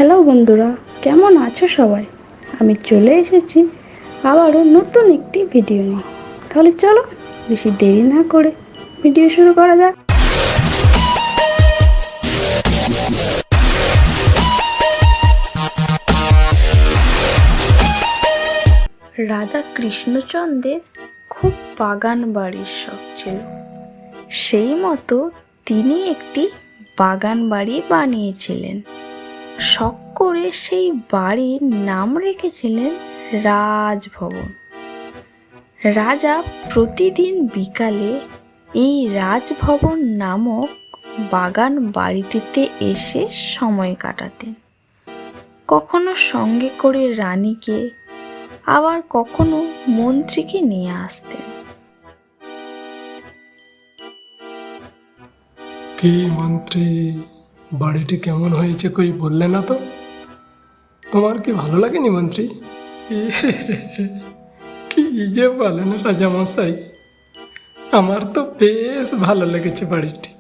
Hello বন্ধুরা, কেমন আছো সবাই? আমি চলে এসেছি আবারও নতুন একটি ভিডিও নিয়ে। তাহলে চলো বেশি দেরি না করে ভিডিও শুরু করা যাক। রাজা কৃষ্ণচন্দ্রের খুব বাগান বাড়ির শখ ছিল। সেই মতো তিনি একটি বাগান বাড়ি বানিয়েছিলেন। শখ করে সেই বাড়ির নাম রেখেছিলেন রাজভবন। রাজা প্রতিদিন বিকালে এই রাজভবন নামক বাগান বাড়িটিতে এসে সময় কাটাতেন। কখনো সঙ্গে করে রানীকে, আবার কখনো মন্ত্রীকে নিয়ে আসতেন। কি মন্ত্রী, বাড়িটি কেমন হয়েছে কই বললে না তো? তোমার কি ভালো লাগেনি মন্ত্রী? কি যে বলেন রাজামশাই, আমার তো বেশ ভালো লেগেছে বাড়িটি।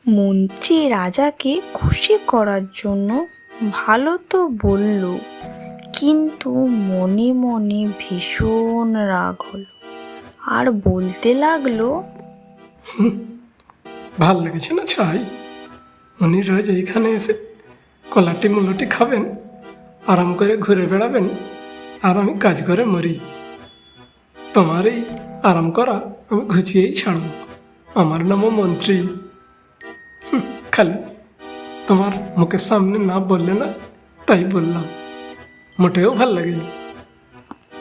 মন্ত্রী রাজাকে খুশি করার জন্য ভালো তো বলল, কিন্তু মনে মনে ভীষণ রাগ হলো আর বলতে লাগলো, ভাল লেগেছে না ছাই? উনি রোজ এইখানে এসে কলাটি মুলোটি খাবেন, আরাম করে ঘুরে বেড়াবেন, আর আমি কাজ করে মরি। তোমার এই আরাম করা আমি ঘুচিয়েই ছাড়ব। আমার নামও মন্ত্রী। খালি তোমার মুখের সামনে না বললে না, তাই বললাম। মোটেও ভাল লাগেনি।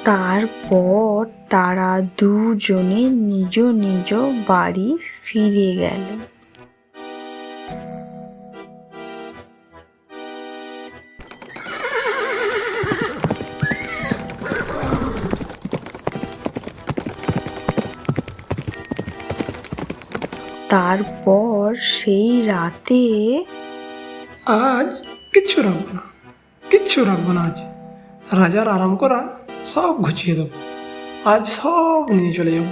তারপর তারা দুজনে নিজ নিজ বাড়ি ফিরে গেল। তারপর সেই রাতে আজ কিচ্ছু রাখবো না, কিচ্ছু রাখবো না। আজ রাজার আরাম করা সব ঘুচিয়ে দেবো। আজ সব নিয়ে চলে যাবো।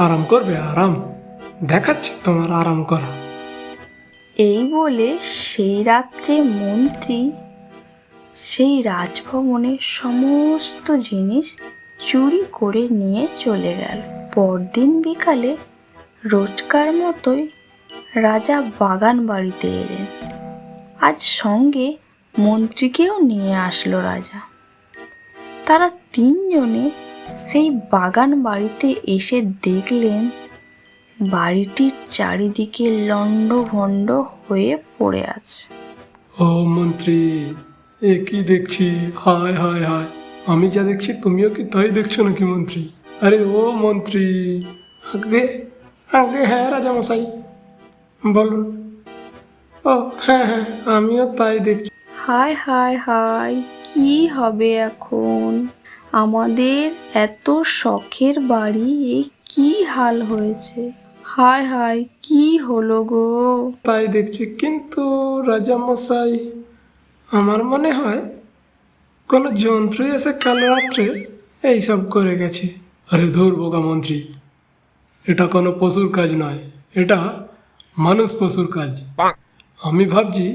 আরাম করবে, আরাম দেখাচ্ছি তোমার আরাম করা। এই বলে সেই রাত্রে মন্ত্রী সেই রাজভবনের সমস্ত জিনিস চুরি করে নিয়ে চলে গেল। পরদিন বিকালে রোজকার মতোই রাজা বাগান বাড়িতে এলেন। আজ সঙ্গে মন্ত্রীকেও নিয়ে আসলো রাজা। তারা তিনজনে সেই বাগান বাড়িতে এসে দেখলেন বাড়িটির চারিদিকে লণ্ডভণ্ড হয়ে পড়ে আছে। ও মন্ত্রী, এ কি দেখছি? হায় হায় হায়, আমি যা দেখছি তুমিও কি তাই দেখছো নাকি মন্ত্রী? আরে ও মন্ত্রী, আগে আগে হ্যাঁ রাজামশাই বলুন। ও হ্যাঁ হ্যাঁ, আমিও তাই দেখছি। হায় হায় হায়, কি হবে এখন? আমাদের এত শখের বাড়ি এই কি হাল হয়েছে? হায় হায়, কি হলো গো? তাই দেখছি, কিন্তু রাজামশাই আমার মনে হয় কোনো যন্ত্রই এসে কাল রাত্রে এইসব করে গেছে। আরে ধুর বোকা মন্ত্রী, এটা কোনো পশুর কাজ নয়, এটা মানুষ পশুর কাজ। আমি ভাবছি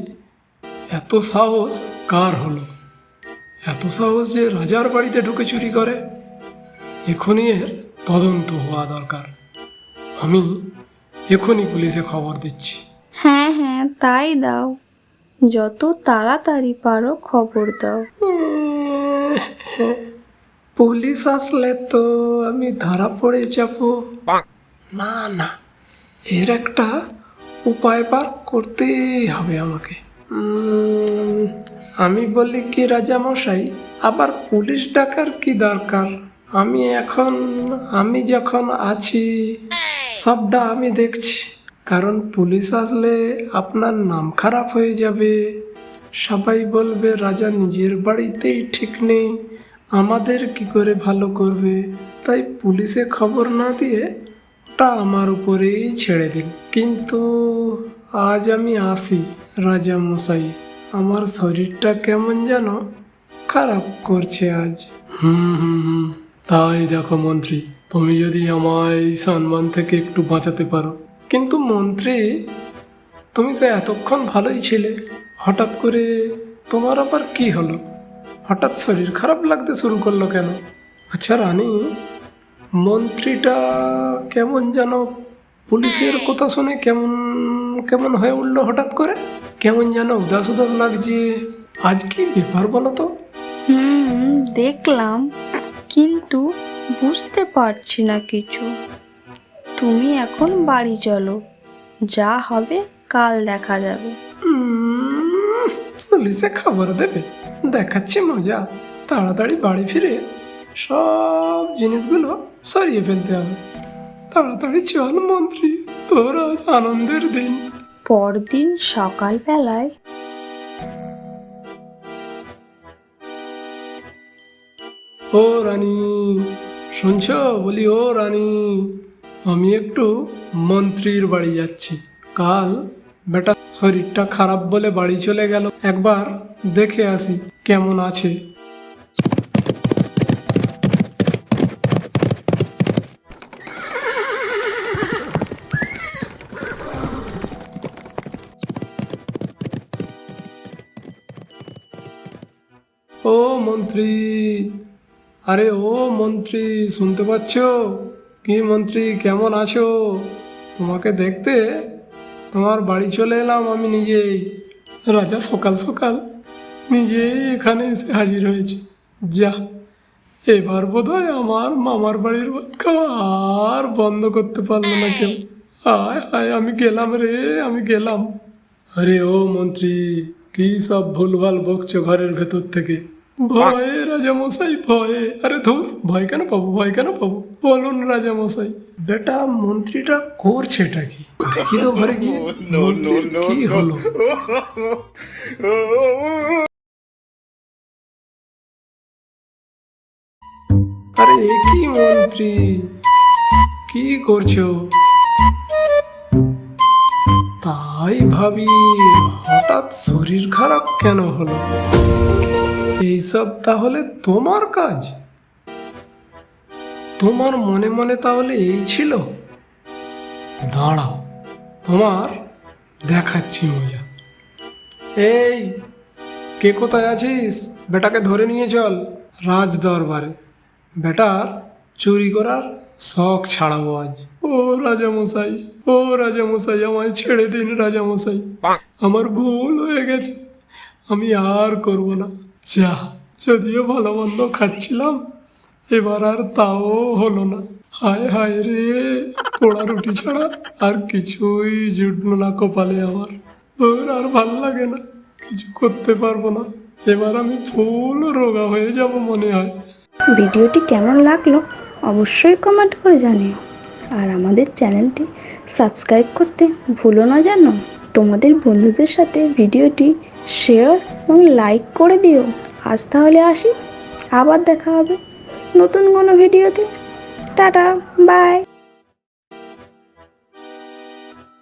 এত সাহস কার হলো? এত সাহস যে রাজার বাড়িতে ঢুকে চুরি করে? এখনই এর তদন্ত হওয়া দরকার। আমি এখনই পুলিশে খবর দিচ্ছি। হ্যাঁ হ্যাঁ, তাই দাও, যত তাড়াতাড়ি পারো খবর দাও। পুলিশ আসলে তো আমি ধরা পড়ে যাব। না না, এর একটা উপায় বার করতেই হবে আমাকে। আমি বলি কি রাজামশাই, আবার পুলিশ ডাকার কি দরকার? আমি যখন আছি সবটা আমি দেখছি। কারণ পুলিশ আসলে আপনার নাম খারাপ হয়ে যাবে। সবাই বলবে রাজা নিজের বাড়িতেই ঠিক নেই, আমাদের কি করে ভালো করবে। তাই পুলিশে খবর না দিয়ে ওটা আমার উপরেই ছেড়ে দিন। কিন্তু আজ আমি আসি রাজামশাই, আমার শরীরটা কেমন যেন খারাপ করছে আজ। তাই দেখো মন্ত্রী, তুমি যদি আমায় সম্মান থেকে একটু বাঁচাতে পারো। কিন্তু মন্ত্রী, তুমি তো এতক্ষণ ভালোই ছিলে, হঠাৎ করে তোমার আবার কি হলো? হঠাৎ শরীর খারাপ লাগতে শুরু করলো কেন? আচ্ছা রানী, মন্ত্রীটা কেমন যেন পুলিশের কথা শুনে কেমন কেমন হয়ে উঠলো হঠাৎ করে? কেমন যেন উদাস উদাস লাগছে। আজ কি ব্যাপার বলো তো? দেখলাম, কিন্তু বুঝতে পারছি না কিছু। তুমি এখন বাড়ি চলো, যা হবে কাল দেখা যাবে। পুলিশে খবর দেবে, দেখাচ্ছি মজা। তাড়াতাড়ি বাড়ি ফিরে সব জিনিসগুলো সরিয়ে ফেলতে হবে। তাড়াতাড়ি চল মন্ত্রী, তোর আজ আনন্দের দিন। পরদিন সকালবেলায় ও রানী, শুনছ? বলি ও রানী, আমি একটু মন্ত্রীর বাড়ি যাচ্ছি। কাল বেটা শরীরটা খারাপ বলে বাড়ি চলে গেল, একবার দেখে আসি কেমন আছে। ও মন্ত্রী, আরে ও মন্ত্রী, শুনতে পাচ্ছ? কি মন্ত্রী, কেমন আছো? তোমাকে দেখতে তোমার বাড়ি চলে এলাম আমি নিজেই। রাজা সকাল সকাল নিজেই এখানে এসে হাজির হয়েছে। যা, এবার বোধহয় আমার মামার বাড়ির ভাত খাওয়া আর বন্ধ করতে পারলো না কেউ। হায় হায়, আমি গেলাম রে, আমি গেলাম। আরে ও মন্ত্রী, কি সব ভুলভাল বকছো ঘরের ভেতর থেকে? ভয়ে রাজামশাই, ভয়ে। আরে ধুর, ভয় কেন পাবো, ভয় কেন পাবো? বলুন রাজামশাই। বেটা মন্ত্রীটা করছেটা কি? দেখি তো ঘরে গিয়ে মন্ত্রীর কি হলো। আরে এ কি মন্ত্রী, কি করছো? তাই ভাবি হঠাৎ শরীর খারাপ কেন হলো? এইসব তাহলে তোমার কাজ? তোমার মনে মনে তাহলে এই ছিল? দাঁড়াও, তোমার দেখাচ্ছি মজা। এই, কে কোথায় আছিস? বেটাকে ধরে নিয়ে চল রাজ দরবারে। বেটার চুরি করার শখ ছাড়াবো আজ। ও রাজামশাই, ও রাজামশাই, আমায় ছেড়ে দিন রাজামশাই। আমার ভুল হয়ে গেছে, আমি আর করব না। যা, যদিও ভালো মন্দ খাচ্ছিলাম, এবার আর তাও হলো না। হায় হায় রে, পোড়া রুটি ছাড়া আর কিছুই জুটলো না কপালে আমার। তোর আর ভাল লাগে না, কিছু করতে পারবো না। এবার আমি ফুল রোগা হয়ে যাব মনে হয়। ভিডিওটি কেমন লাগলো অবশ্যই কমেন্ট করে জানিও, আর আমাদের চ্যানেলটি সাবস্ক্রাইব করতে ভুলো না যেন। তোমাদের বন্ধুদের সাথে ভিডিওটি শেয়ার এবং লাইক করে দিও। আজ তাহলে আসি, আবার দেখা হবে নতুন কোনো ভিডিওতে। Tata, by.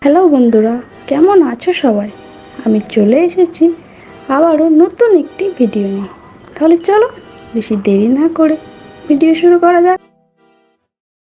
হ্যালো বন্ধুরা, কেমন আছো সবাই? আমি চলে এসেছি আবারও নতুন একটি ভিডিও নিয়ে। তাহলে চলো বেশি দেরি না করে ভিডিও শুরু করা যাক।